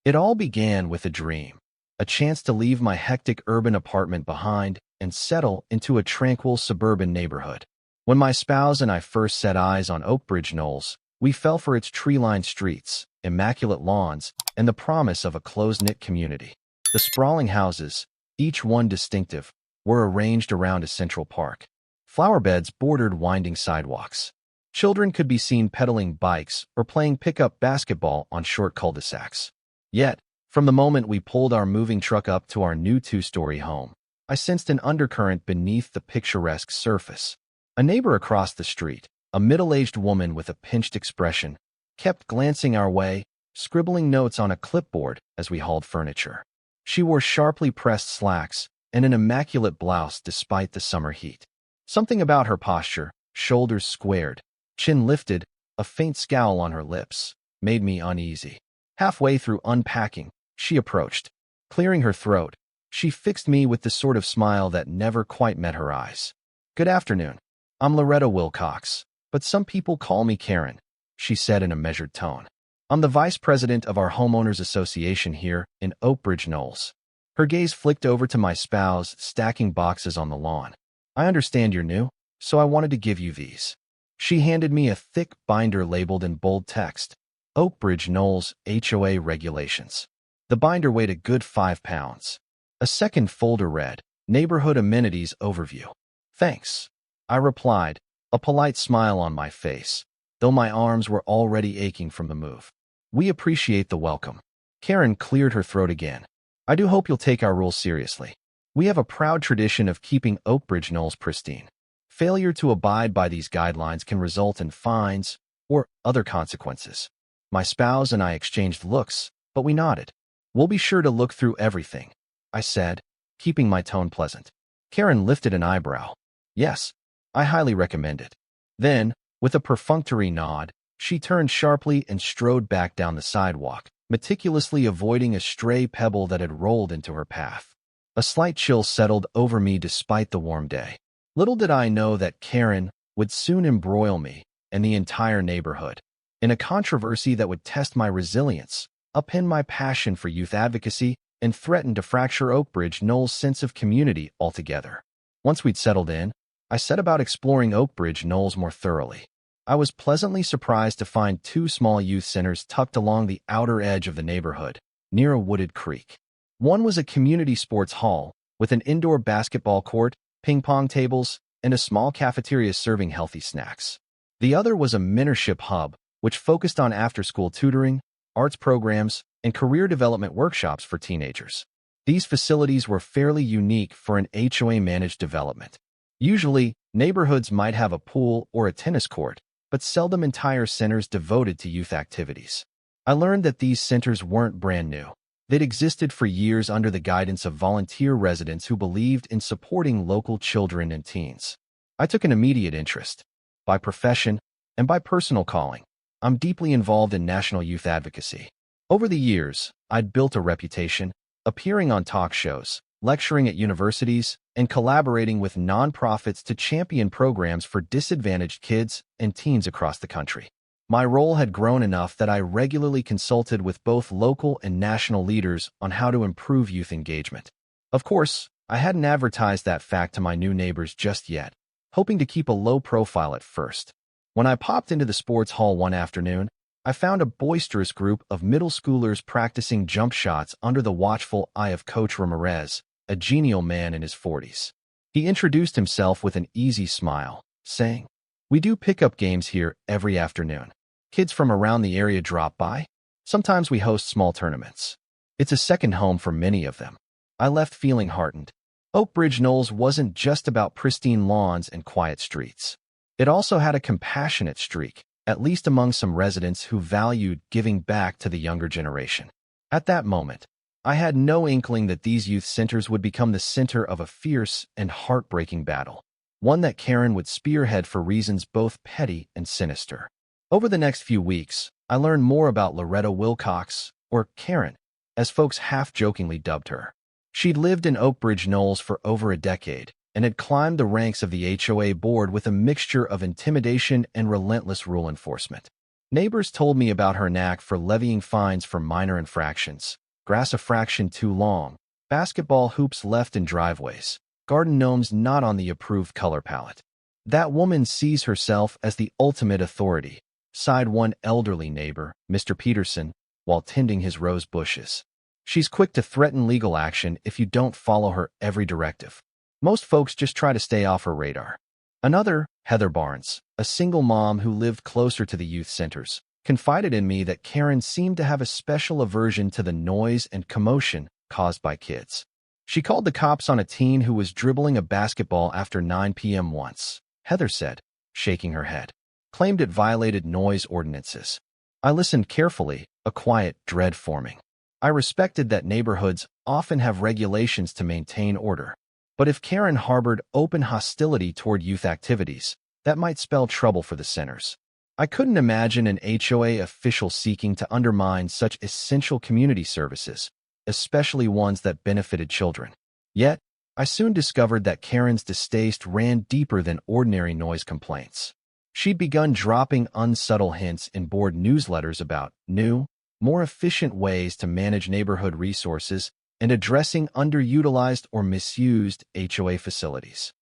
It all began with a dream, a chance to leave my hectic urban apartment behind and settle into a tranquil suburban neighborhood. When my spouse and I first set eyes on Oakbridge Knolls, we fell for its tree-lined streets, immaculate lawns, and the promise of a close-knit community. The sprawling houses, each one distinctive, were arranged around a central park. Flower beds bordered winding sidewalks. Children could be seen pedaling bikes or playing pickup basketball on short cul-de-sacs. Yet, from the moment we pulled our moving truck up to our new two-story home, I sensed an undercurrent beneath the picturesque surface. A neighbor across the street, a middle-aged woman with a pinched expression, kept glancing our way, scribbling notes on a clipboard as we hauled furniture. She wore sharply pressed slacks and an immaculate blouse despite the summer heat. Something about her posture, shoulders squared, chin lifted, a faint scowl on her lips, made me uneasy. Halfway through unpacking, she approached. Clearing her throat, she fixed me with the sort of smile that never quite met her eyes. "Good afternoon. I'm Loretta Wilcox, but some people call me Karen," she said in a measured tone. "I'm the vice president of our homeowners association here in Oakbridge Knolls." Her gaze flicked over to my spouse stacking boxes on the lawn. "I understand you're new, so I wanted to give you these." She handed me a thick binder labeled in bold text, "Oakbridge Knolls HOA Regulations." The binder weighed a good 5 pounds. A second folder read, "Neighborhood Amenities Overview." "Thanks," I replied, a polite smile on my face, though my arms were already aching from the move. "We appreciate the welcome." Karen cleared her throat again. "I do hope you'll take our rules seriously. We have a proud tradition of keeping Oakbridge Knolls pristine. Failure to abide by these guidelines can result in fines or other consequences." My spouse and I exchanged looks, but we nodded. "We'll be sure to look through everything," I said, keeping my tone pleasant. Karen lifted an eyebrow. "Yes, I highly recommend it." Then, with a perfunctory nod, she turned sharply and strode back down the sidewalk, meticulously avoiding a stray pebble that had rolled into her path. A slight chill settled over me despite the warm day. Little did I know that Karen would soon embroil me and the entire neighborhood in a controversy that would test my resilience, upend my passion for youth advocacy, and threaten to fracture Oakbridge Knolls' sense of community altogether. Once we'd settled in, I set about exploring Oakbridge Knolls more thoroughly. I was pleasantly surprised to find 2 small youth centers tucked along the outer edge of the neighborhood, near a wooded creek. One was a community sports hall, with an indoor basketball court, ping-pong tables, and a small cafeteria serving healthy snacks. The other was a mentorship hub, which focused on after-school tutoring, arts programs, and career development workshops for teenagers. These facilities were fairly unique for an HOA-managed development. Usually, neighborhoods might have a pool or a tennis court, but seldom entire centers devoted to youth activities. I learned that these centers weren't brand new. They'd existed for years under the guidance of volunteer residents who believed in supporting local children and teens. I took an immediate interest. By profession and by personal calling, I'm deeply involved in national youth advocacy. Over the years, I'd built a reputation, appearing on talk shows, lecturing at universities, and collaborating with nonprofits to champion programs for disadvantaged kids and teens across the country. My role had grown enough that I regularly consulted with both local and national leaders on how to improve youth engagement. Of course, I hadn't advertised that fact to my new neighbors just yet, hoping to keep a low profile at first. When I popped into the sports hall one afternoon, I found a boisterous group of middle schoolers practicing jump shots under the watchful eye of Coach Ramirez, a genial man in his 40s. He introduced himself with an easy smile, saying, "We do pickup games here every afternoon. Kids from around the area drop by. Sometimes we host small tournaments. It's a second home for many of them." I left feeling heartened. Oakbridge Knolls wasn't just about pristine lawns and quiet streets. It also had a compassionate streak, at least among some residents who valued giving back to the younger generation. At that moment, I had no inkling that these youth centers would become the center of a fierce and heartbreaking battle, one that Karen would spearhead for reasons both petty and sinister. Over the next few weeks, I learned more about Loretta Wilcox, or Karen, as folks half-jokingly dubbed her. She'd lived in Oakbridge Knolls for over a decade, and had climbed the ranks of the HOA board with a mixture of intimidation and relentless rule enforcement. Neighbors told me about her knack for levying fines for minor infractions: grass a fraction too long, basketball hoops left in driveways, garden gnomes not on the approved color palette. "That woman sees herself as the ultimate authority," sighed one elderly neighbor, Mr. Peterson, while tending his rose bushes. "She's quick to threaten legal action if you don't follow her every directive. Most folks just try to stay off her radar." Another, Heather Barnes, a single mom who lived closer to the youth centers, confided in me that Karen seemed to have a special aversion to the noise and commotion caused by kids. She called the cops on a teen who was dribbling a basketball after 9 p.m. once, Heather said, shaking her head. Claimed it violated noise ordinances. I listened carefully, a quiet dread forming. I respected that neighborhoods often have regulations to maintain order. But if Karen harbored open hostility toward youth activities, that might spell trouble for the centers. I couldn't imagine an HOA official seeking to undermine such essential community services, especially ones that benefited children. Yet, I soon discovered that Karen's distaste ran deeper than ordinary noise complaints. She'd begun dropping unsubtle hints in board newsletters about new, more efficient ways to manage neighborhood resources and addressing underutilized or misused HOA facilities.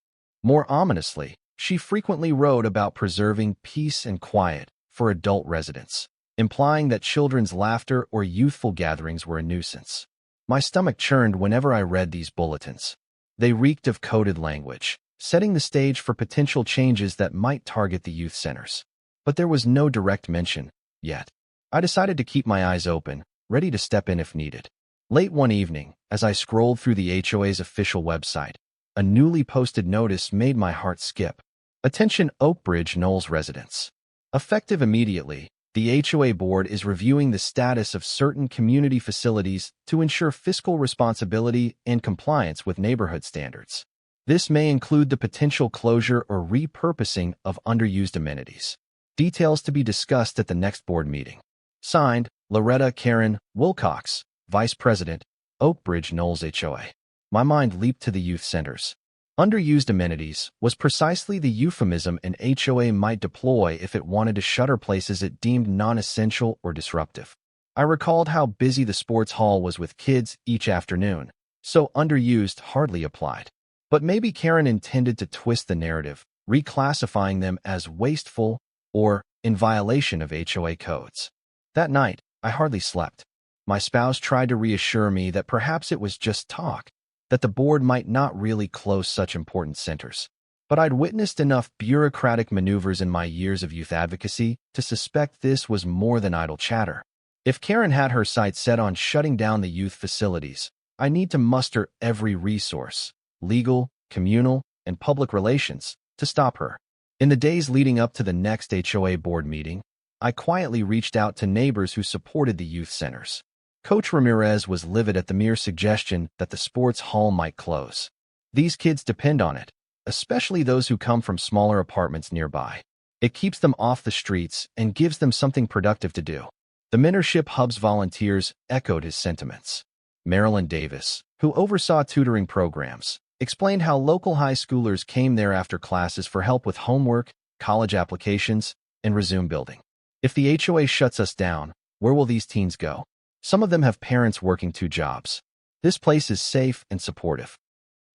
More ominously, she frequently wrote about preserving peace and quiet for adult residents, implying that children's laughter or youthful gatherings were a nuisance. My stomach churned whenever I read these bulletins. They reeked of coded language, setting the stage for potential changes that might target the youth centers. But there was no direct mention, yet. I decided to keep my eyes open, ready to step in if needed. Late one evening, as I scrolled through the HOA's official website, a newly posted notice made my heart skip. "Attention Oakbridge Knolls residents. Effective immediately, the HOA board is reviewing the status of certain community facilities to ensure fiscal responsibility and compliance with neighborhood standards. This may include the potential closure or repurposing of underused amenities. Details to be discussed at the next board meeting." Signed, Loretta Karen Wilcox, Vice President, Oakbridge Knolls HOA. My mind leaped to the youth centers. Underused amenities was precisely the euphemism an HOA might deploy if it wanted to shutter places it deemed non-essential or disruptive. I recalled how busy the sports hall was with kids each afternoon, so underused hardly applied. But maybe Karen intended to twist the narrative, reclassifying them as wasteful or in violation of HOA codes. That night, I hardly slept. My spouse tried to reassure me that perhaps it was just talk, that the board might not really close such important centers. But I'd witnessed enough bureaucratic maneuvers in my years of youth advocacy to suspect this was more than idle chatter. If Karen had her sights set on shutting down the youth facilities, I need to muster every resource, legal, communal, and public relations, to stop her. In the days leading up to the next HOA board meeting, I quietly reached out to neighbors who supported the youth centers. Coach Ramirez was livid at the mere suggestion that the sports hall might close. "These kids depend on it, especially those who come from smaller apartments nearby. It keeps them off the streets and gives them something productive to do." The Mentorship Hub's volunteers echoed his sentiments. Marilyn Davis, who oversaw tutoring programs, explained how local high schoolers came there after classes for help with homework, college applications, and resume building. "If the HOA shuts us down, where will these teens go? Some of them have parents working 2 jobs. This place is safe and supportive."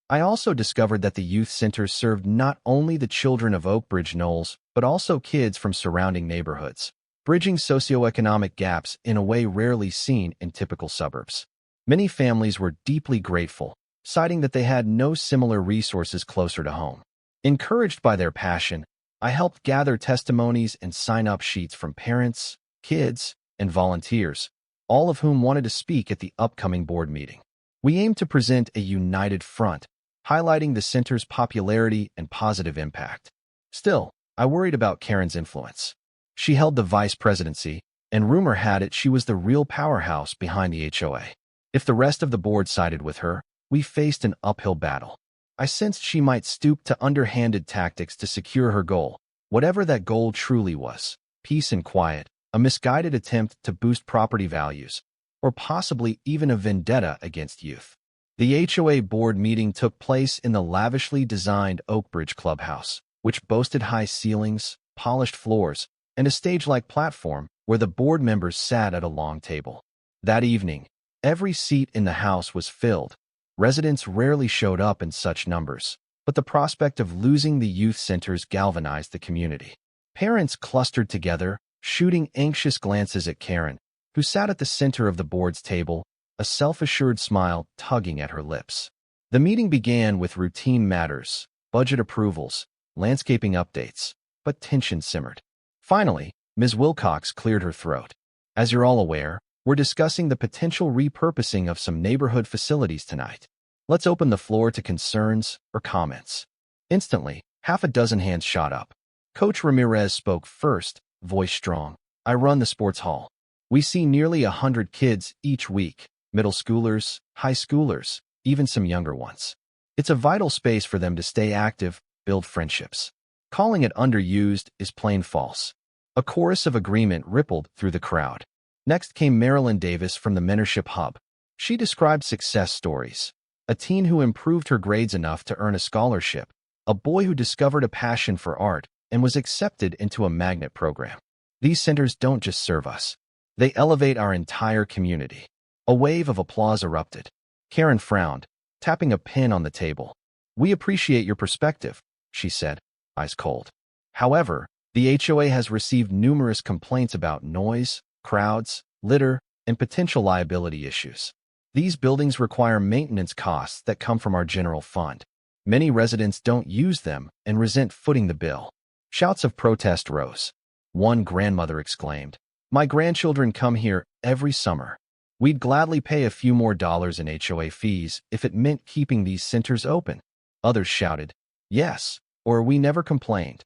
I also discovered that the youth centers served not only the children of Oakbridge Knolls, but also kids from surrounding neighborhoods, bridging socioeconomic gaps in a way rarely seen in typical suburbs. Many families were deeply grateful, citing that they had no similar resources closer to home. Encouraged by their passion, I helped gather testimonies and sign-up sheets from parents, kids, and volunteers, all of whom wanted to speak at the upcoming board meeting. We aimed to present a united front, highlighting the center's popularity and positive impact. Still, I worried about Karen's influence. She held the vice presidency, and rumor had it she was the real powerhouse behind the HOA. If the rest of the board sided with her, we faced an uphill battle. I sensed she might stoop to underhanded tactics to secure her goal, whatever that goal truly was: peace and quiet, a misguided attempt to boost property values, or possibly even a vendetta against youth. The HOA board meeting took place in the lavishly designed Oakbridge Clubhouse, which boasted high ceilings, polished floors, and a stage-like platform where the board members sat at a long table. That evening, every seat in the house was filled. Residents rarely showed up in such numbers, but the prospect of losing the youth centers galvanized the community. Parents clustered together, shooting anxious glances at Karen, who sat at the center of the board's table, a self-assured smile tugging at her lips. The meeting began with routine matters, budget approvals, landscaping updates, but tension simmered. Finally, Ms. Wilcox cleared her throat. As you're all aware, we're discussing the potential repurposing of some neighborhood facilities tonight. Let's open the floor to concerns or comments. Instantly, half a dozen hands shot up. Coach Ramirez spoke first, voice strong. I run the sports hall. We see nearly 100 kids each week, middle schoolers, high schoolers, even some younger ones. It's a vital space for them to stay active, build friendships. Calling it underused is plain false. A chorus of agreement rippled through the crowd. Next came Marilyn Davis from the Mentorship Hub. She described success stories. A teen who improved her grades enough to earn a scholarship, a boy who discovered a passion for art and was accepted into a magnet program. These centers don't just serve us. They elevate our entire community. A wave of applause erupted. Karen frowned, tapping a pen on the table. We appreciate your perspective, she said, eyes cold. However, the HOA has received numerous complaints about noise, crowds, litter, and potential liability issues. These buildings require maintenance costs that come from our general fund. Many residents don't use them and resent footing the bill. Shouts of protest rose. One grandmother exclaimed, "My grandchildren come here every summer. We'd gladly pay a few more dollars in HOA fees if it meant keeping these centers open." Others shouted, "Yes, or we never complained."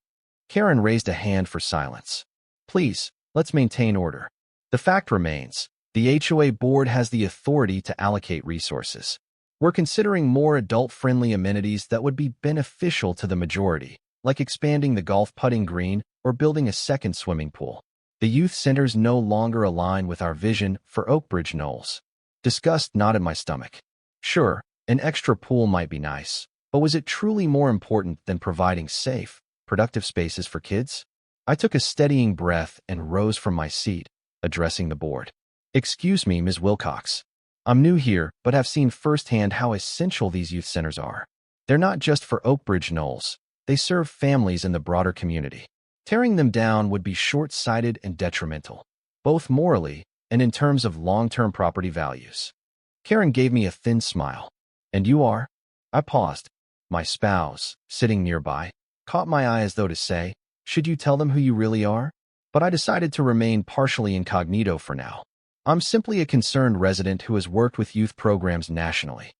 Karen raised a hand for silence. "Please, let's maintain order. The fact remains, the HOA board has the authority to allocate resources. We're considering more adult-friendly amenities that would be beneficial to the majority, like expanding the golf putting green or building a second swimming pool. The youth centers no longer align with our vision for Oakbridge Knolls." Disgust knotted my stomach. Sure, an extra pool might be nice, but was it truly more important than providing safe, productive spaces for kids? I took a steadying breath and rose from my seat, addressing the board. "Excuse me, Ms. Wilcox. I'm new here, but have seen firsthand how essential these youth centers are. They're not just for Oakbridge Knolls. They serve families in the broader community. Tearing them down would be short-sighted and detrimental, both morally and in terms of long-term property values." Karen gave me a thin smile. "And you are?" I paused. My spouse, sitting nearby, caught my eye as though to say, "Should you tell them who you really are?" But I decided to remain partially incognito for now. "I'm simply a concerned resident who has worked with youth programs nationally."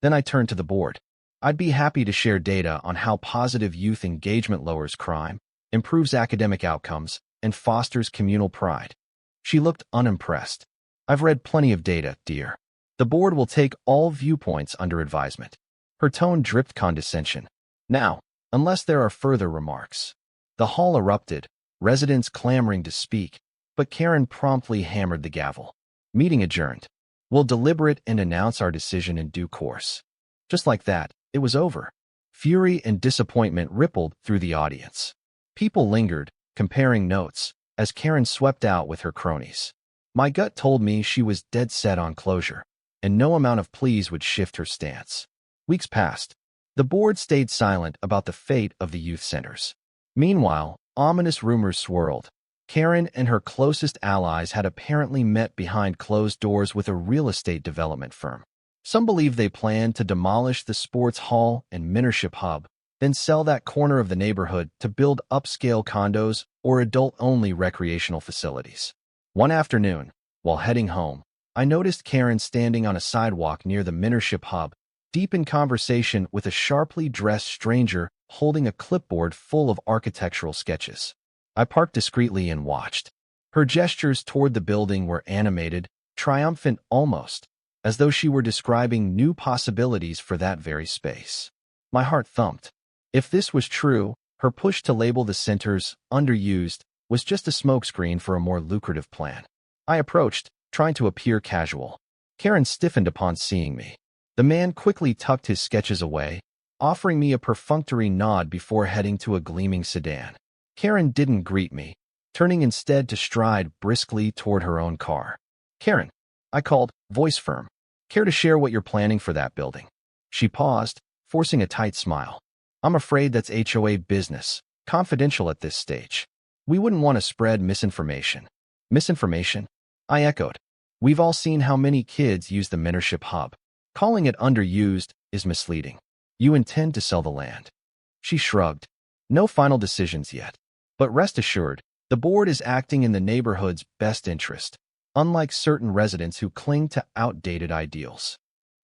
Then I turned to the board. "I'd be happy to share data on how positive youth engagement lowers crime, improves academic outcomes, and fosters communal pride." She looked unimpressed. "I've read plenty of data, dear. The board will take all viewpoints under advisement." Her tone dripped condescension. "Now, unless there are further remarks." The hall erupted, residents clamoring to speak, but Karen promptly hammered the gavel. "Meeting adjourned. We'll deliberate and announce our decision in due course." Just like that, it was over. Fury and disappointment rippled through the audience. People lingered, comparing notes, as Karen swept out with her cronies. My gut told me she was dead set on closure, and no amount of pleas would shift her stance. Weeks passed. The board stayed silent about the fate of the youth centers. Meanwhile, ominous rumors swirled. Karen and her closest allies had apparently met behind closed doors with a real estate development firm. Some believed they planned to demolish the sports hall and Mentorship Hub, then sell that corner of the neighborhood to build upscale condos or adult-only recreational facilities. One afternoon, while heading home, I noticed Karen standing on a sidewalk near the Mentorship Hub, deep in conversation with a sharply dressed stranger holding a clipboard full of architectural sketches. I parked discreetly and watched. Her gestures toward the building were animated, triumphant almost, as though she were describing new possibilities for that very space. My heart thumped. If this was true, her push to label the centers underused was just a smokescreen for a more lucrative plan. I approached, trying to appear casual. Karen stiffened upon seeing me. The man quickly tucked his sketches away, offering me a perfunctory nod before heading to a gleaming sedan. Karen didn't greet me, turning instead to stride briskly toward her own car. "Karen," I called, voice firm. "Care to share what you're planning for that building?" She paused, forcing a tight smile. "I'm afraid that's HOA business, confidential at this stage. We wouldn't want to spread misinformation." "Misinformation?" I echoed. "We've all seen how many kids use the mentorship hub. Calling it underused is misleading. You intend to sell the land." She shrugged. "No final decisions yet. But rest assured, the board is acting in the neighborhood's best interest, unlike certain residents who cling to outdated ideals."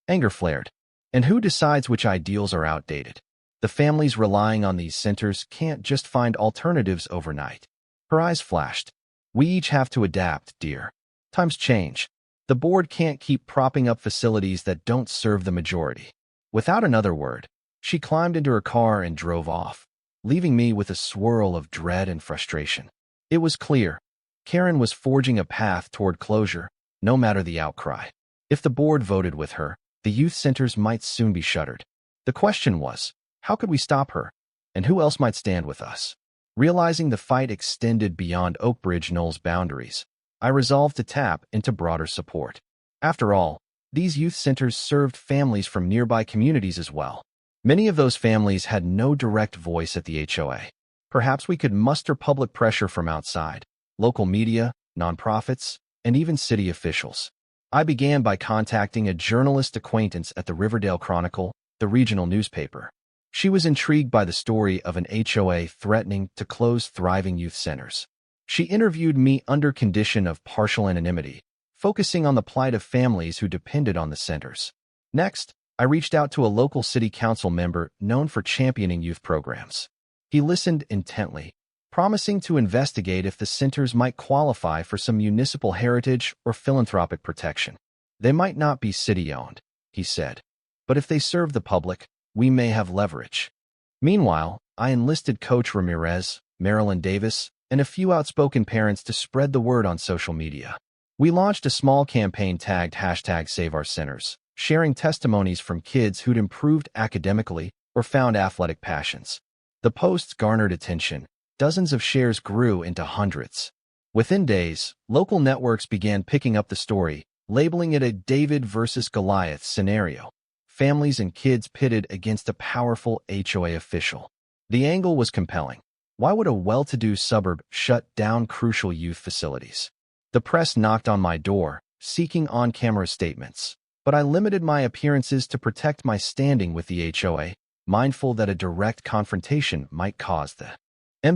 Anger flared. "And who decides which ideals are outdated? The families relying on these centers can't just find alternatives overnight." Her eyes flashed. "We each have to adapt, dear. Times change. The board can't keep propping up facilities that don't serve the majority." Without another word, she climbed into her car and drove off, leaving me with a swirl of dread and frustration. It was clear. Karen was forging a path toward closure, no matter the outcry. If the board voted with her, the youth centers might soon be shuttered. The question was, how could we stop her? And who else might stand with us? Realizing the fight extended beyond Oakbridge Knoll's boundaries, I resolved to tap into broader support. After all, these youth centers served families from nearby communities as well. Many of those families had no direct voice at the HOA. Perhaps we could muster public pressure from outside, local media, nonprofits, and even city officials. I began by contacting a journalist acquaintance at the Riverdale Chronicle, the regional newspaper. She was intrigued by the story of an HOA threatening to close thriving youth centers. She interviewed me under condition of partial anonymity, focusing on the plight of families who depended on the centers. Next, I reached out to a local city council member known for championing youth programs. He listened intently, promising to investigate if the centers might qualify for some municipal heritage or philanthropic protection. "They might not be city-owned," he said, "but if they serve the public, we may have leverage." Meanwhile, I enlisted Coach Ramirez, Marilyn Davis, and a few outspoken parents to spread the word on social media. We launched a small campaign tagged #SaveOurCenters, sharing testimonies from kids who'd improved academically or found athletic passions. The posts garnered attention. Dozens of shares grew into hundreds. Within days, local networks began picking up the story, labeling it a David versus Goliath scenario. Families and kids pitted against a powerful HOA official. The angle was compelling. Why would a well-to-do suburb shut down crucial youth facilities? The press knocked on my door, seeking on-camera statements, but I limited my appearances to protect my standing with the HOA, mindful that a direct confrontation might cause the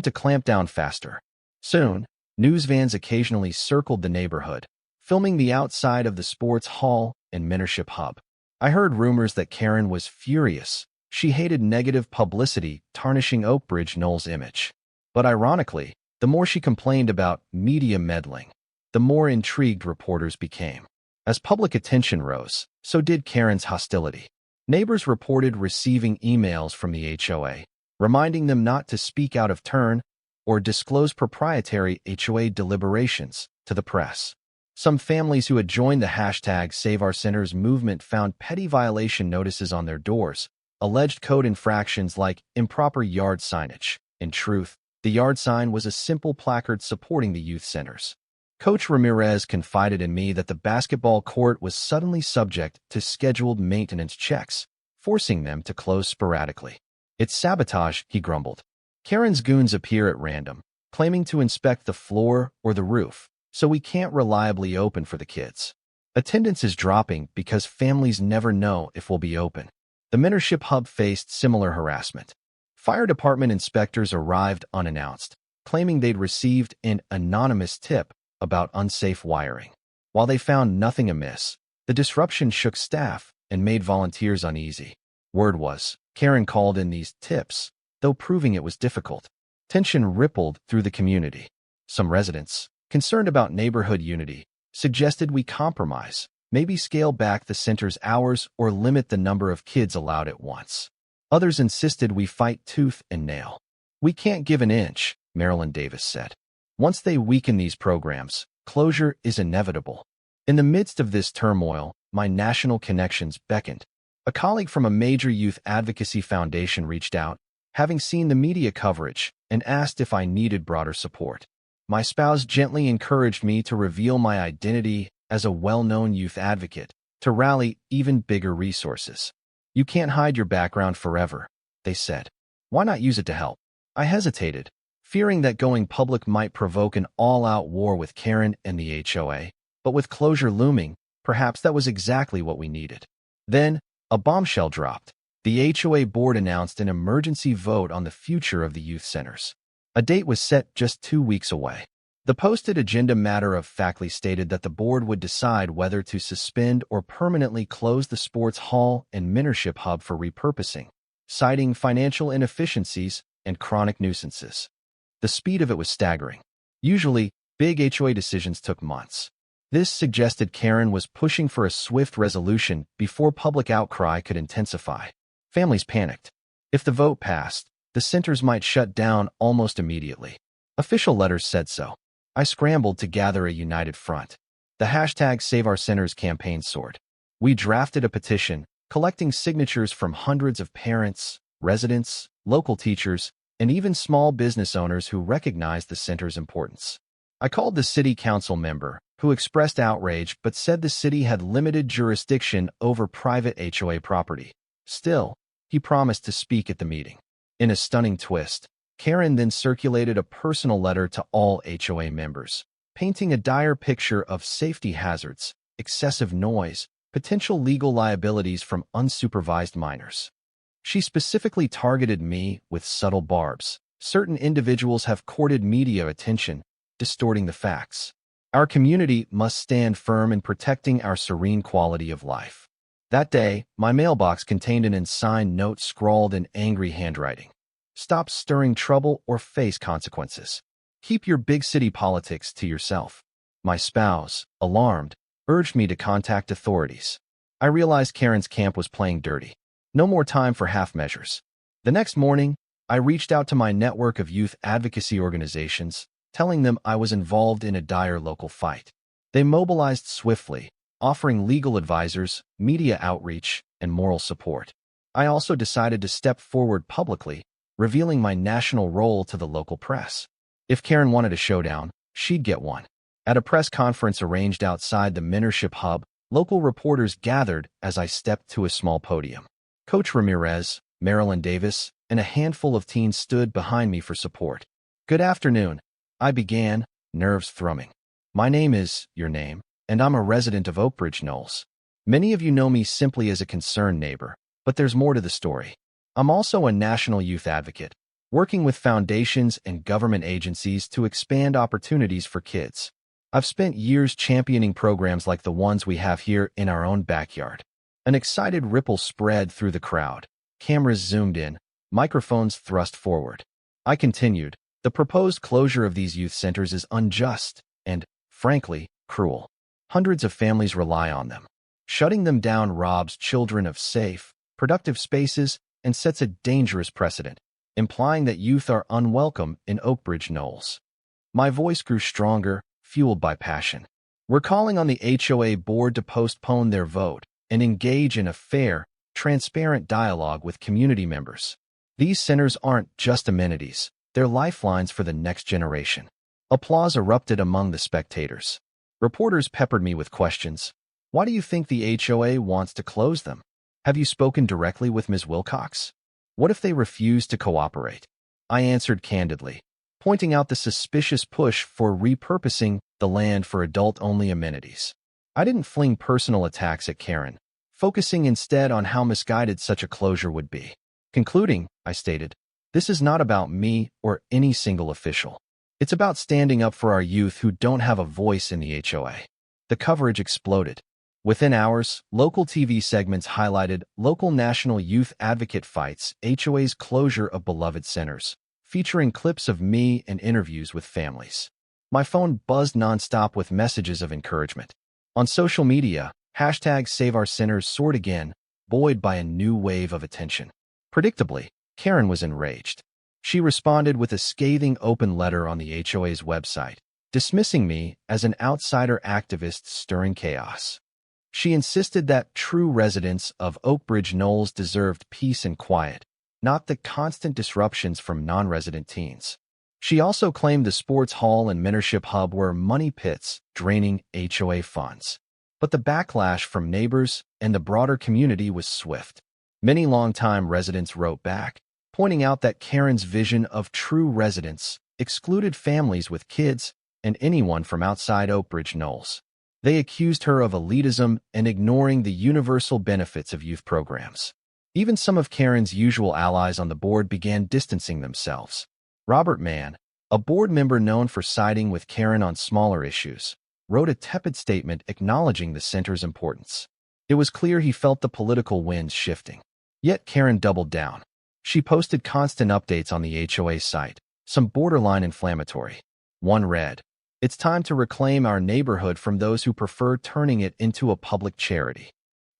to clamp down faster. Soon, news vans occasionally circled the neighborhood, filming the outside of the sports hall and mentorship hub. I heard rumors that Karen was furious. She hated negative publicity tarnishing Oakbridge Knoll's image. But ironically, the more she complained about media meddling, the more intrigued reporters became. As public attention rose, so did Karen's hostility. Neighbors reported receiving emails from the HOA, reminding them not to speak out of turn or disclose proprietary HOA deliberations to the press. Some families who had joined the #SaveOurCenters movement found petty violation notices on their doors, alleged code infractions like improper yard signage. In truth, the yard sign was a simple placard supporting the youth centers. Coach Ramirez confided in me that the basketball court was suddenly subject to scheduled maintenance checks, forcing them to close sporadically. "It's sabotage," he grumbled. "Karen's goons appear at random, claiming to inspect the floor or the roof, so we can't reliably open for the kids. Attendance is dropping because families never know if we'll be open." The mentorship hub faced similar harassment. Fire department inspectors arrived unannounced, claiming they'd received an anonymous tip about unsafe wiring. While they found nothing amiss, the disruption shook staff and made volunteers uneasy. Word was, Karen called in these tips, though proving it was difficult. Tension rippled through the community. Some residents, concerned about neighborhood unity, suggested we compromise, maybe scale back the center's hours or limit the number of kids allowed at once. Others insisted we fight tooth and nail. "We can't give an inch," Marilyn Davis said. "Once they weaken these programs, closure is inevitable." In the midst of this turmoil, my national connections beckoned. A colleague from a major youth advocacy foundation reached out, having seen the media coverage, and asked if I needed broader support. My spouse gently encouraged me to reveal my identity as a well-known youth advocate, to rally even bigger resources. You can't hide your background forever, they said. Why not use it to help? I hesitated, fearing that going public might provoke an all-out war with Karen and the HOA, but with closure looming, perhaps that was exactly what we needed. Then, a bombshell dropped. The HOA board announced an emergency vote on the future of the youth centers. A date was set just 2 weeks away. The posted agenda matter-of-factly stated that the board would decide whether to suspend or permanently close the sports hall and mentorship hub for repurposing, citing financial inefficiencies and chronic nuisances. The speed of it was staggering. Usually, big HOA decisions took months. This suggested Karen was pushing for a swift resolution before public outcry could intensify. Families panicked. If the vote passed, the centers might shut down almost immediately. Official letters said so. I scrambled to gather a united front. The hashtag Save Our Centers campaign soared. We drafted a petition, collecting signatures from hundreds of parents, residents, local teachers, and even small business owners who recognized the center's importance. I called the city council member, who expressed outrage but said the city had limited jurisdiction over private HOA property. Still, he promised to speak at the meeting. In a stunning twist, Karen then circulated a personal letter to all HOA members, painting a dire picture of safety hazards, excessive noise, potential legal liabilities from unsupervised minors. She specifically targeted me with subtle barbs. Certain individuals have courted media attention, distorting the facts. Our community must stand firm in protecting our serene quality of life. That day, my mailbox contained an unsigned note scrawled in angry handwriting. Stop stirring trouble or face consequences. Keep your big city politics to yourself. My spouse, alarmed, urged me to contact authorities. I realized Karen's camp was playing dirty. No more time for half measures. The next morning, I reached out to my network of youth advocacy organizations, telling them I was involved in a dire local fight. They mobilized swiftly, offering legal advisors, media outreach, and moral support. I also decided to step forward publicly, revealing my national role to the local press. If Karen wanted a showdown, she'd get one. At a press conference arranged outside the mentorship hub, local reporters gathered as I stepped to a small podium. Coach Ramirez, Marilyn Davis, and a handful of teens stood behind me for support. Good afternoon, I began, nerves thrumming. My name is your name, and I'm a resident of Oakbridge Knolls. Many of you know me simply as a concerned neighbor, but there's more to the story. I'm also a national youth advocate, working with foundations and government agencies to expand opportunities for kids. I've spent years championing programs like the ones we have here in our own backyard. An excited ripple spread through the crowd. Cameras zoomed in, microphones thrust forward. I continued, the proposed closure of these youth centers is unjust and, frankly, cruel. Hundreds of families rely on them. Shutting them down robs children of safe, productive spaces and sets a dangerous precedent, implying that youth are unwelcome in Oakbridge Knolls. My voice grew stronger, fueled by passion. We're calling on the HOA board to postpone their vote and engage in a fair, transparent dialogue with community members. These centers aren't just amenities, they're lifelines for the next generation. Applause erupted among the spectators. Reporters peppered me with questions. Why do you think the HOA wants to close them? Have you spoken directly with Ms. Wilcox? What if they refuse to cooperate? I answered candidly, pointing out the suspicious push for repurposing the land for adult-only amenities. I didn't fling personal attacks at Karen, focusing instead on how misguided such a closure would be. Concluding, I stated, this is not about me or any single official. It's about standing up for our youth who don't have a voice in the HOA. The coverage exploded. Within hours, local TV segments highlighted local national youth advocate fights, HOA's closure of beloved centers, featuring clips of me and interviews with families. My phone buzzed nonstop with messages of encouragement. On social media, hashtag Save Our Centers soared again, buoyed by a new wave of attention. Predictably, Karen was enraged. She responded with a scathing open letter on the HOA's website, dismissing me as an outsider activist stirring chaos. She insisted that true residents of Oakbridge Knolls deserved peace and quiet, not the constant disruptions from non-resident teens. She also claimed the sports hall and mentorship hub were money pits, draining HOA funds. But the backlash from neighbors and the broader community was swift. Many longtime residents wrote back, pointing out that Karen's vision of true residence excluded families with kids and anyone from outside Oakbridge Knolls. They accused her of elitism and ignoring the universal benefits of youth programs. Even some of Karen's usual allies on the board began distancing themselves. Robert Mann, a board member known for siding with Karen on smaller issues, wrote a tepid statement acknowledging the center's importance. It was clear he felt the political winds shifting. Yet Karen doubled down. She posted constant updates on the HOA site, some borderline inflammatory. One read, "It's time to reclaim our neighborhood from those who prefer turning it into a public charity."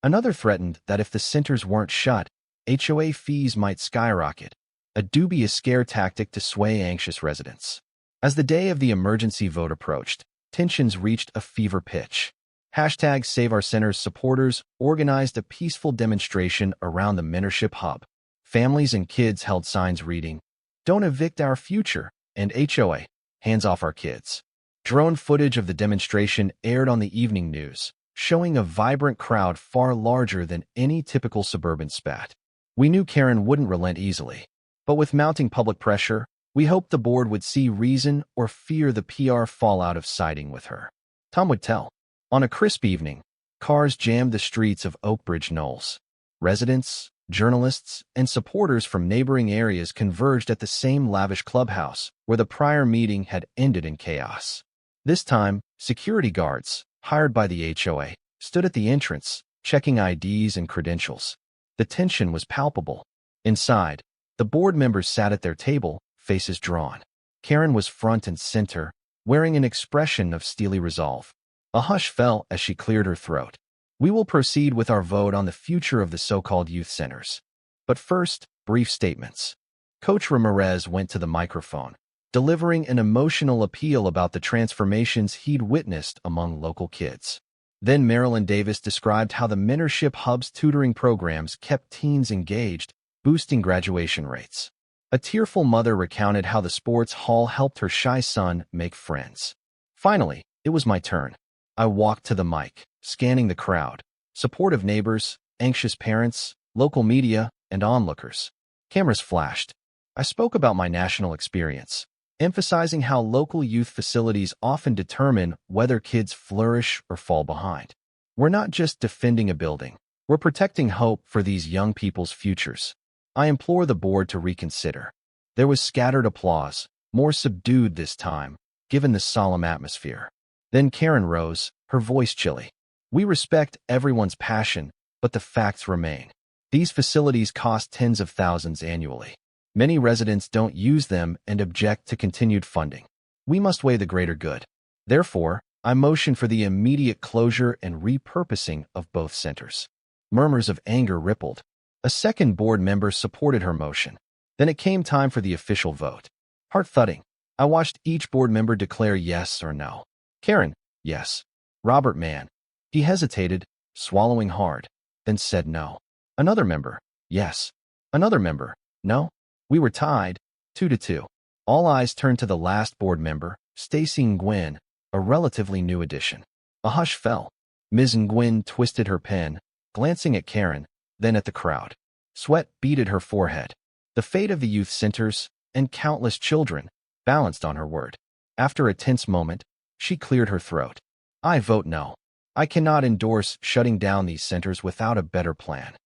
Another threatened that if the centers weren't shut, HOA fees might skyrocket, a dubious scare tactic to sway anxious residents. As the day of the emergency vote approached, tensions reached a fever pitch. #SaveOurCenters supporters organized a peaceful demonstration around the mentorship hub. Families and kids held signs reading, "Don't evict our future," and HOA, "Hands off our kids." Drone footage of the demonstration aired on the evening news, showing a vibrant crowd far larger than any typical suburban spat. We knew Karen wouldn't relent easily, but with mounting public pressure, we hoped the board would see reason or fear the PR fallout of siding with her. Tom would tell. On a crisp evening, cars jammed the streets of Oakbridge Knolls. Residents, journalists, and supporters from neighboring areas converged at the same lavish clubhouse where the prior meeting had ended in chaos. This time, security guards, hired by the HOA, stood at the entrance, checking IDs and credentials. The tension was palpable. Inside, the board members sat at their table, faces drawn. Karen was front and center, wearing an expression of steely resolve. A hush fell as she cleared her throat. "We will proceed with our vote on the future of the so-called youth centers. But first, brief statements." Coach Ramirez went to the microphone, delivering an emotional appeal about the transformations he'd witnessed among local kids. Then Marilyn Davis described how the mentorship hub's tutoring programs kept teens engaged, boosting graduation rates. A tearful mother recounted how the sports hall helped her shy son make friends. Finally, it was my turn. I walked to the mic, scanning the crowd. Supportive neighbors, anxious parents, local media, and onlookers. Cameras flashed. I spoke about my national experience, emphasizing how local youth facilities often determine whether kids flourish or fall behind. We're not just defending a building. We're protecting hope for these young people's futures. I implore the board to reconsider. There was scattered applause, more subdued this time, given the solemn atmosphere. Then Karen rose, her voice chilly. "We respect everyone's passion, but the facts remain. These facilities cost tens of thousands annually. Many residents don't use them and object to continued funding. We must weigh the greater good. Therefore, I motion for the immediate closure and repurposing of both centers." Murmurs of anger rippled. A second board member supported her motion. Then it came time for the official vote. Heart thudding, I watched each board member declare yes or no. Karen, yes. Robert Mann. He hesitated, swallowing hard, then said no. Another member, yes. Another member, no. We were tied, 2-2. All eyes turned to the last board member, Stacy Nguyen, a relatively new addition. A hush fell. Ms. Nguyen twisted her pen, glancing at Karen, then at the crowd. Sweat beaded her forehead. The fate of the youth centers, and countless children, balanced on her word. After a tense moment, she cleared her throat. "I vote no. I cannot endorse shutting down these centers without a better plan."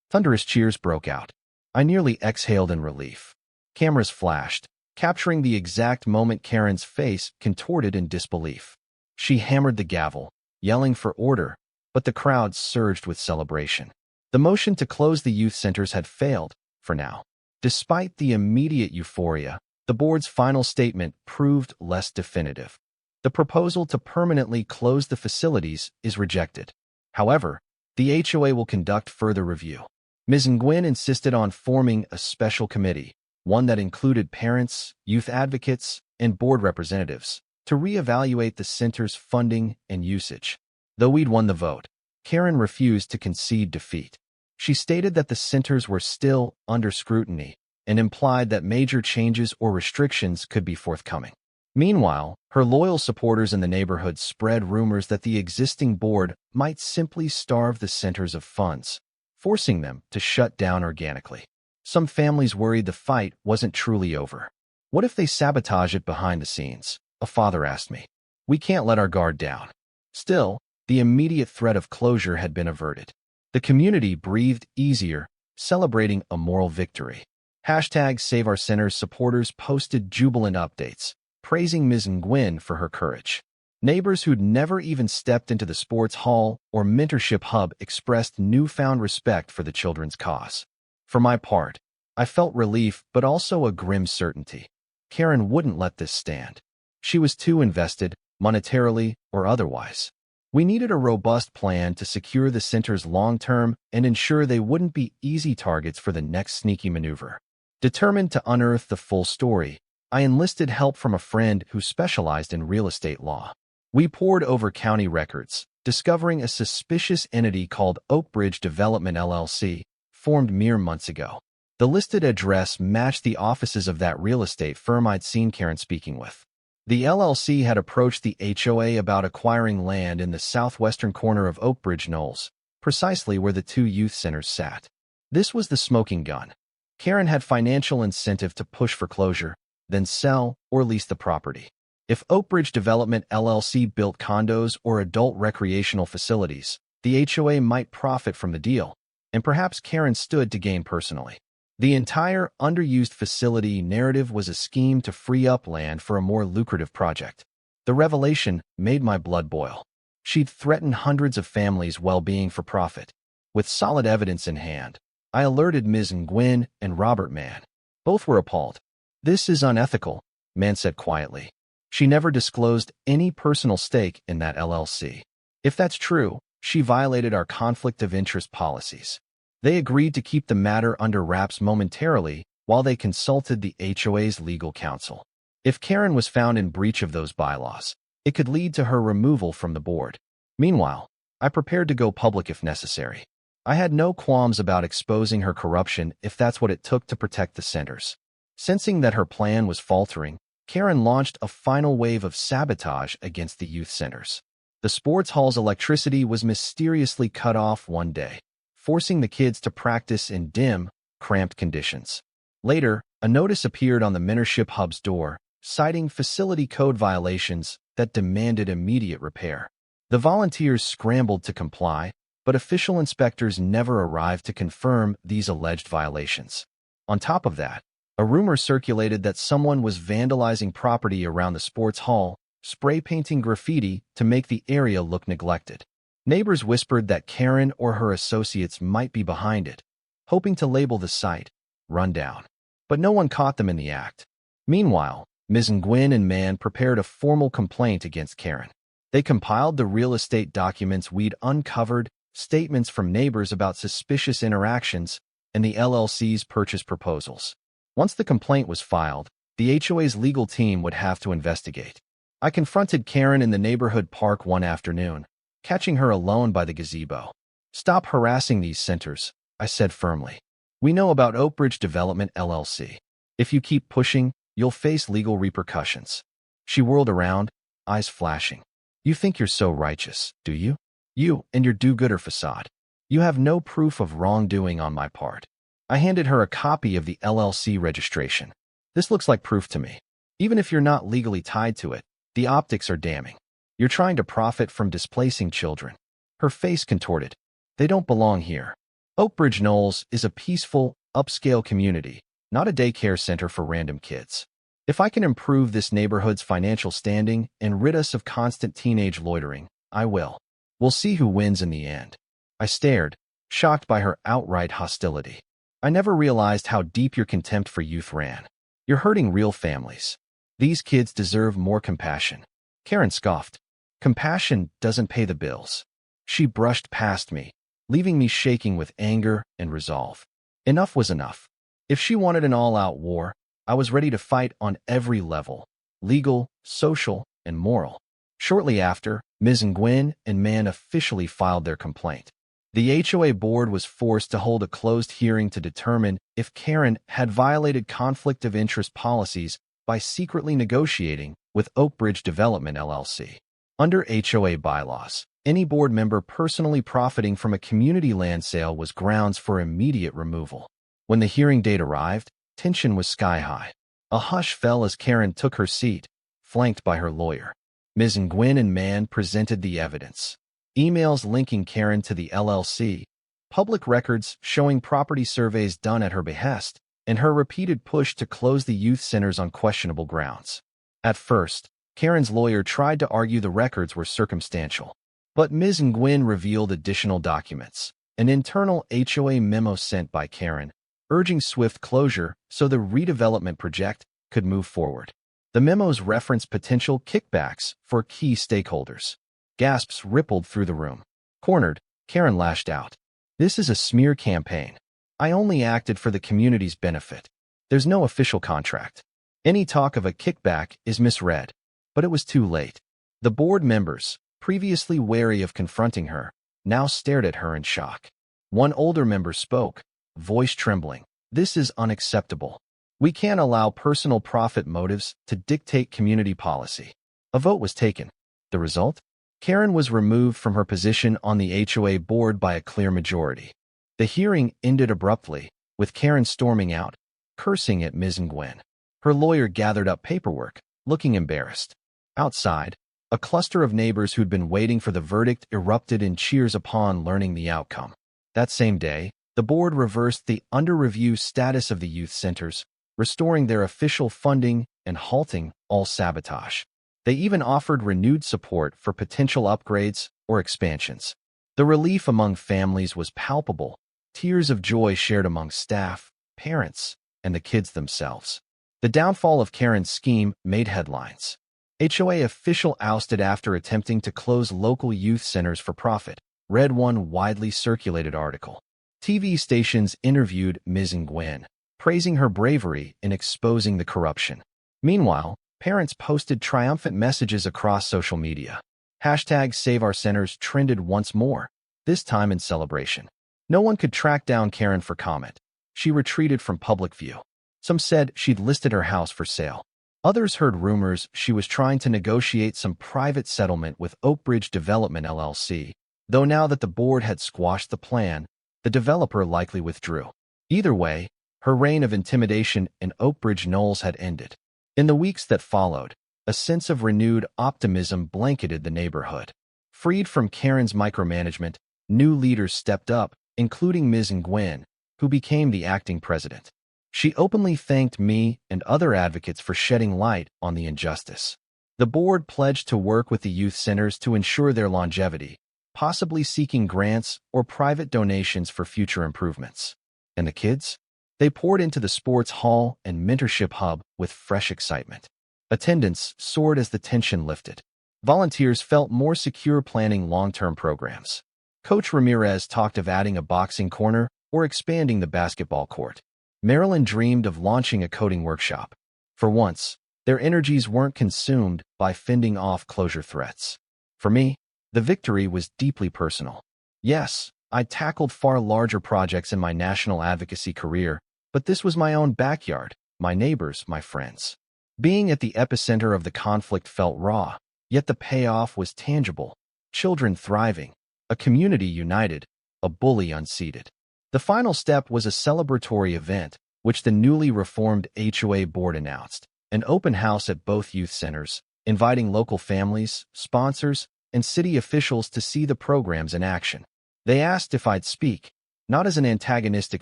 Thunderous cheers broke out. I nearly exhaled in relief. Cameras flashed, capturing the exact moment Karen's face contorted in disbelief. She hammered the gavel, yelling for order, but the crowd surged with celebration. The motion to close the youth centers had failed, for now. Despite the immediate euphoria, the board's final statement proved less definitive. The proposal to permanently close the facilities is rejected. However, the HOA will conduct further review. Ms. Nguyen insisted on forming a special committee, one that included parents, youth advocates, and board representatives, to reevaluate the center's funding and usage. Though we'd won the vote, Karen refused to concede defeat. She stated that the centers were still under scrutiny, and implied that major changes or restrictions could be forthcoming. Meanwhile, her loyal supporters in the neighborhood spread rumors that the existing board might simply starve the centers of funds, forcing them to shut down organically. Some families worried the fight wasn't truly over. "What if they sabotage it behind the scenes?" a father asked me. "We can't let our guard down." Still, the immediate threat of closure had been averted. The community breathed easier, celebrating a moral victory. #Save Our Centers supporters posted jubilant updates, praising Ms. Nguyen for her courage. Neighbors who'd never even stepped into the sports hall or mentorship hub expressed newfound respect for the children's cause. For my part, I felt relief but also a grim certainty. Karen wouldn't let this stand. She was too invested, monetarily or otherwise. We needed a robust plan to secure the centers long-term and ensure they wouldn't be easy targets for the next sneaky maneuver. Determined to unearth the full story, I enlisted help from a friend who specialized in real estate law. We pored over county records, discovering a suspicious entity called Oakbridge Development LLC, formed mere months ago. The listed address matched the offices of that real estate firm I'd seen Karen speaking with. The LLC had approached the HOA about acquiring land in the southwestern corner of Oakbridge Knolls, precisely where the two youth centers sat. This was the smoking gun. Karen had financial incentive to push for closure, then sell or lease the property. If Oakbridge Development LLC built condos or adult recreational facilities, the HOA might profit from the deal, and perhaps Karen stood to gain personally. The entire underused facility narrative was a scheme to free up land for a more lucrative project. The revelation made my blood boil. She'd threatened hundreds of families' well-being for profit. With solid evidence in hand, I alerted Ms. Nguyen and Robert Mann. Both were appalled. "This is unethical," Mann said quietly. "She never disclosed any personal stake in that LLC. If that's true, she violated our conflict of interest policies." They agreed to keep the matter under wraps momentarily while they consulted the HOA's legal counsel. If Karen was found in breach of those bylaws, it could lead to her removal from the board. Meanwhile, I prepared to go public if necessary. I had no qualms about exposing her corruption if that's what it took to protect the centers. Sensing that her plan was faltering, Karen launched a final wave of sabotage against the youth centers. The sports hall's electricity was mysteriously cut off one day, forcing the kids to practice in dim, cramped conditions. Later, a notice appeared on the mentorship hub's door, citing facility code violations that demanded immediate repair. The volunteers scrambled to comply, but official inspectors never arrived to confirm these alleged violations. On top of that, a rumor circulated that someone was vandalizing property around the sports hall, spray painting graffiti to make the area look neglected. Neighbors whispered that Karen or her associates might be behind it, hoping to label the site rundown. But no one caught them in the act. Meanwhile, Ms. Nguyen and Mann prepared a formal complaint against Karen. They compiled the real estate documents we'd uncovered, statements from neighbors about suspicious interactions, and the LLC's purchase proposals. Once the complaint was filed, the HOA's legal team would have to investigate. I confronted Karen in the neighborhood park one afternoon, catching her alone by the gazebo. "Stop harassing these centers," I said firmly. "We know about Oakbridge Development LLC. If you keep pushing, you'll face legal repercussions." She whirled around, eyes flashing. "You think you're so righteous, do you? You and your do-gooder facade. You have no proof of wrongdoing on my part." I handed her a copy of the LLC registration. "This looks like proof to me. Even if you're not legally tied to it, the optics are damning. You're trying to profit from displacing children." Her face contorted. "They don't belong here. Oakbridge Knolls is a peaceful, upscale community, not a daycare center for random kids. If I can improve this neighborhood's financial standing and rid us of constant teenage loitering, I will. We'll see who wins in the end." I stared, shocked by her outright hostility. "I never realized how deep your contempt for youth ran. You're hurting real families. These kids deserve more compassion." Karen scoffed. "Compassion doesn't pay the bills." She brushed past me, leaving me shaking with anger and resolve. Enough was enough. If she wanted an all-out war, I was ready to fight on every level: legal, social, and moral. Shortly after, Ms. Nguyen and Mann officially filed their complaint. The HOA board was forced to hold a closed hearing to determine if Karen had violated conflict of interest policies by secretly negotiating with Oakbridge Development LLC. Under HOA bylaws, any board member personally profiting from a community land sale was grounds for immediate removal. When the hearing date arrived, tension was sky-high. A hush fell as Karen took her seat, flanked by her lawyer. Ms. Nguyen and Mann presented the evidence. Emails linking Karen to the LLC, public records showing property surveys done at her behest, and her repeated push to close the youth centers on questionable grounds. At first, Karen's lawyer tried to argue the records were circumstantial, but Ms. Nguyen revealed additional documents, an internal HOA memo sent by Karen, urging swift closure so the redevelopment project could move forward. The memos referenced potential kickbacks for key stakeholders. Gasps rippled through the room. Cornered, Karen lashed out. "This is a smear campaign. I only acted for the community's benefit. There's no official contract. Any talk of a kickback is misread." But it was too late. The board members, previously wary of confronting her, now stared at her in shock. One older member spoke, voice trembling. "This is unacceptable. We can't allow personal profit motives to dictate community policy." A vote was taken. The result? Karen was removed from her position on the HOA board by a clear majority. The hearing ended abruptly, with Karen storming out, cursing at Ms. Nguyen. Her lawyer gathered up paperwork, looking embarrassed. Outside, a cluster of neighbors who'd been waiting for the verdict erupted in cheers upon learning the outcome. That same day, the board reversed the under-review status of the youth centers, restoring their official funding and halting all sabotage. They even offered renewed support for potential upgrades or expansions. The relief among families was palpable, tears of joy shared among staff, parents, and the kids themselves. The downfall of Karen's scheme made headlines. HOA official ousted after attempting to close local youth centers for profit, read one widely circulated article. TV stations interviewed Ms. Nguyen, praising her bravery in exposing the corruption. Meanwhile, parents posted triumphant messages across social media. Hashtag Save Our Centers trended once more, this time in celebration. No one could track down Karen for comment. She retreated from public view. Some said she'd listed her house for sale. Others heard rumors she was trying to negotiate some private settlement with Oakbridge Development LLC, though now that the board had squashed the plan, the developer likely withdrew. Either way, her reign of intimidation in Oakbridge Knolls had ended. In the weeks that followed, a sense of renewed optimism blanketed the neighborhood. Freed from Karen's micromanagement, new leaders stepped up, including Ms. Nguyen, who became the acting president. She openly thanked me and other advocates for shedding light on the injustice. The board pledged to work with the youth centers to ensure their longevity, possibly seeking grants or private donations for future improvements. And the kids? They poured into the sports hall and mentorship hub with fresh excitement. Attendance soared as the tension lifted. Volunteers felt more secure planning long-term programs. Coach Ramirez talked of adding a boxing corner or expanding the basketball court. Marilyn dreamed of launching a coding workshop. For once, their energies weren't consumed by fending off closure threats. For me, the victory was deeply personal. Yes, I tackled far larger projects in my national advocacy career, but this was my own backyard, my neighbors, my friends. Being at the epicenter of the conflict felt raw, yet the payoff was tangible. Children thriving, a community united, a bully unseated. The final step was a celebratory event, which the newly reformed HOA board announced, an open house at both youth centers, inviting local families, sponsors, and city officials to see the programs in action. They asked if I'd speak, not as an antagonistic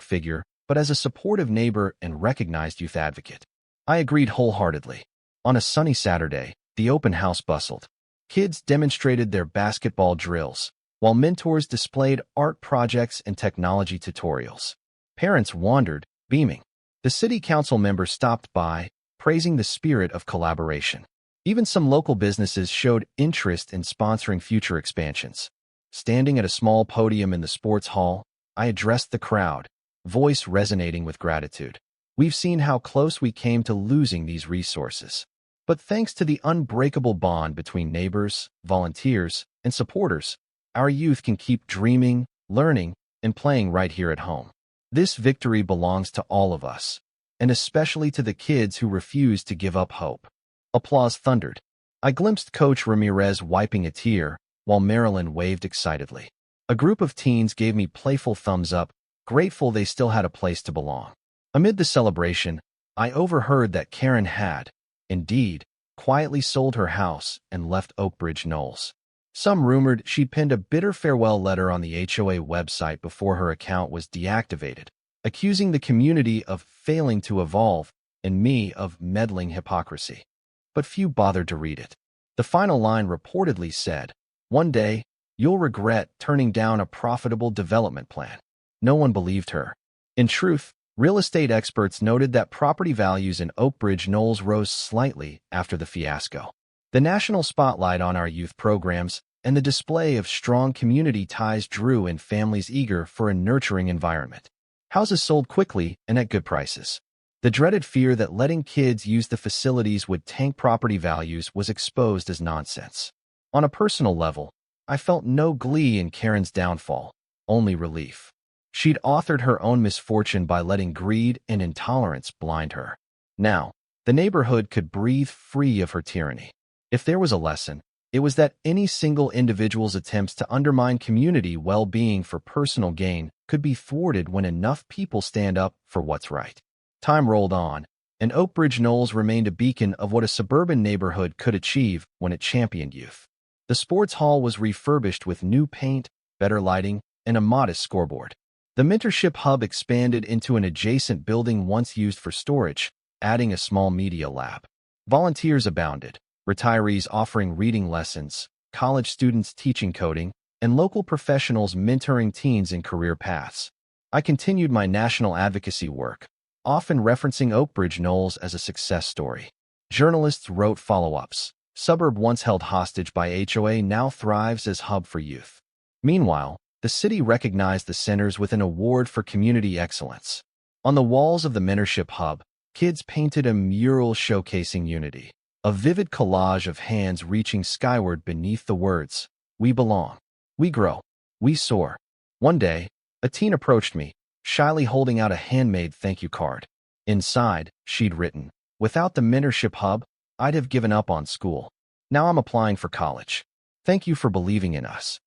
figure, but as a supportive neighbor and recognized youth advocate. I agreed wholeheartedly. On a sunny Saturday, the open house bustled. Kids demonstrated their basketball drills, while mentors displayed art projects and technology tutorials. Parents wandered, beaming. The city council members stopped by, praising the spirit of collaboration. Even some local businesses showed interest in sponsoring future expansions. Standing at a small podium in the sports hall, I addressed the crowd, voice resonating with gratitude. We've seen how close we came to losing these resources. But thanks to the unbreakable bond between neighbors, volunteers, and supporters, our youth can keep dreaming, learning, and playing right here at home. This victory belongs to all of us, and especially to the kids who refuse to give up hope." Applause thundered. I glimpsed Coach Ramirez wiping a tear, while Marilyn waved excitedly. A group of teens gave me playful thumbs up, grateful they still had a place to belong. Amid the celebration, I overheard that Karen had, indeed, quietly sold her house and left Oakbridge Knolls. Some rumored she'd penned a bitter farewell letter on the HOA website before her account was deactivated, accusing the community of failing to evolve and me of meddling hypocrisy. But few bothered to read it. The final line reportedly said, "One day, you'll regret turning down a profitable development plan." No one believed her. In truth, real estate experts noted that property values in Oakbridge Knolls rose slightly after the fiasco. The national spotlight on our youth programs and the display of strong community ties drew in families eager for a nurturing environment. Houses sold quickly and at good prices. The dreaded fear that letting kids use the facilities would tank property values was exposed as nonsense. On a personal level, I felt no glee in Karen's downfall, only relief. She'd authored her own misfortune by letting greed and intolerance blind her. Now, the neighborhood could breathe free of her tyranny. If there was a lesson, it was that any single individual's attempts to undermine community well-being for personal gain could be thwarted when enough people stand up for what's right. Time rolled on, and Oakbridge Knolls remained a beacon of what a suburban neighborhood could achieve when it championed youth. The sports hall was refurbished with new paint, better lighting, and a modest scoreboard. The mentorship hub expanded into an adjacent building once used for storage, adding a small media lab. Volunteers abounded, retirees offering reading lessons, college students teaching coding, and local professionals mentoring teens in career paths. I continued my national advocacy work, often referencing Oakbridge Knolls as a success story. Journalists wrote follow-ups. Suburb once held hostage by HOA now thrives as hub for youth. Meanwhile, the city recognized the centers with an award for community excellence. On the walls of the mentorship hub, kids painted a mural showcasing unity, a vivid collage of hands reaching skyward beneath the words, "We belong, we grow, we soar." One day, a teen approached me, shyly holding out a handmade thank you card. Inside, she'd written, "Without the mentorship hub, I'd have given up on school. Now I'm applying for college. Thank you for believing in us."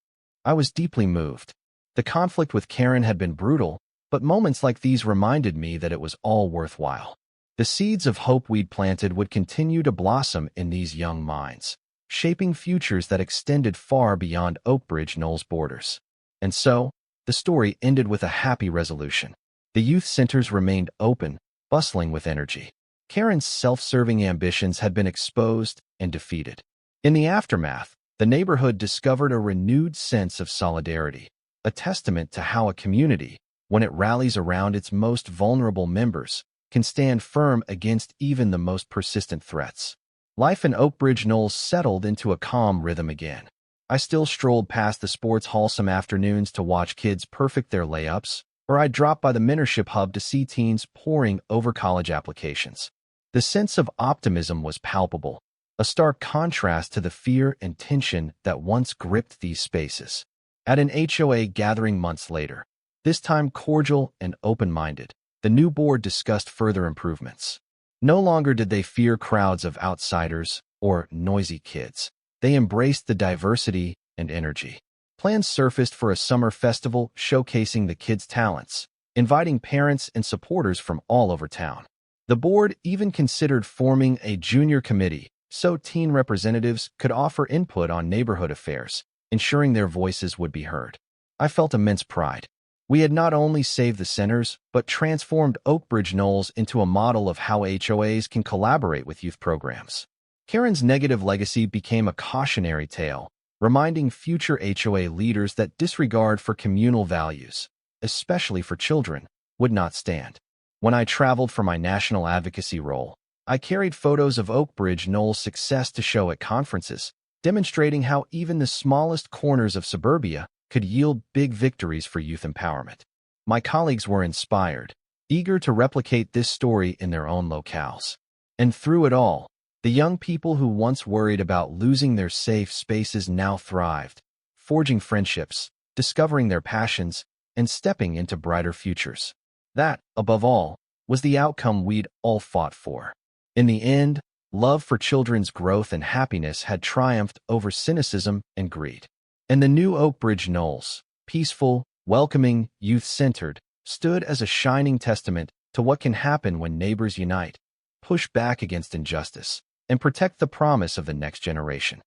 I was deeply moved. The conflict with Karen had been brutal, but moments like these reminded me that it was all worthwhile. The seeds of hope we'd planted would continue to blossom in these young minds, shaping futures that extended far beyond Oakbridge Knolls' borders. And so, the story ended with a happy resolution. The youth centers remained open, bustling with energy. Karen's self-serving ambitions had been exposed and defeated. In the aftermath, the neighborhood discovered a renewed sense of solidarity, a testament to how a community, when it rallies around its most vulnerable members, can stand firm against even the most persistent threats. Life in Oakbridge Knolls settled into a calm rhythm again. I still strolled past the sports hall some afternoons to watch kids perfect their layups, or I'd drop by the mentorship hub to see teens poring over college applications. The sense of optimism was palpable, a stark contrast to the fear and tension that once gripped these spaces. At an HOA gathering months later, this time cordial and open-minded, the new board discussed further improvements. No longer did they fear crowds of outsiders or noisy kids. They embraced the diversity and energy. Plans surfaced for a summer festival showcasing the kids' talents, inviting parents and supporters from all over town. The board even considered forming a junior committee so teen representatives could offer input on neighborhood affairs, ensuring their voices would be heard. I felt immense pride. We had not only saved the centers, but transformed Oakbridge Knolls into a model of how HOAs can collaborate with youth programs. Karen's negative legacy became a cautionary tale, reminding future HOA leaders that disregard for communal values, especially for children, would not stand. When I traveled for my national advocacy role, I carried photos of Oakbridge Knolls' success to show at conferences, demonstrating how even the smallest corners of suburbia could yield big victories for youth empowerment. My colleagues were inspired, eager to replicate this story in their own locales. And through it all, the young people who once worried about losing their safe spaces now thrived, forging friendships, discovering their passions, and stepping into brighter futures. That, above all, was the outcome we'd all fought for. In the end, love for children's growth and happiness had triumphed over cynicism and greed. And the new Oak Ridge Knolls, peaceful, welcoming, youth-centered, stood as a shining testament to what can happen when neighbors unite, push back against injustice, and protect the promise of the next generation.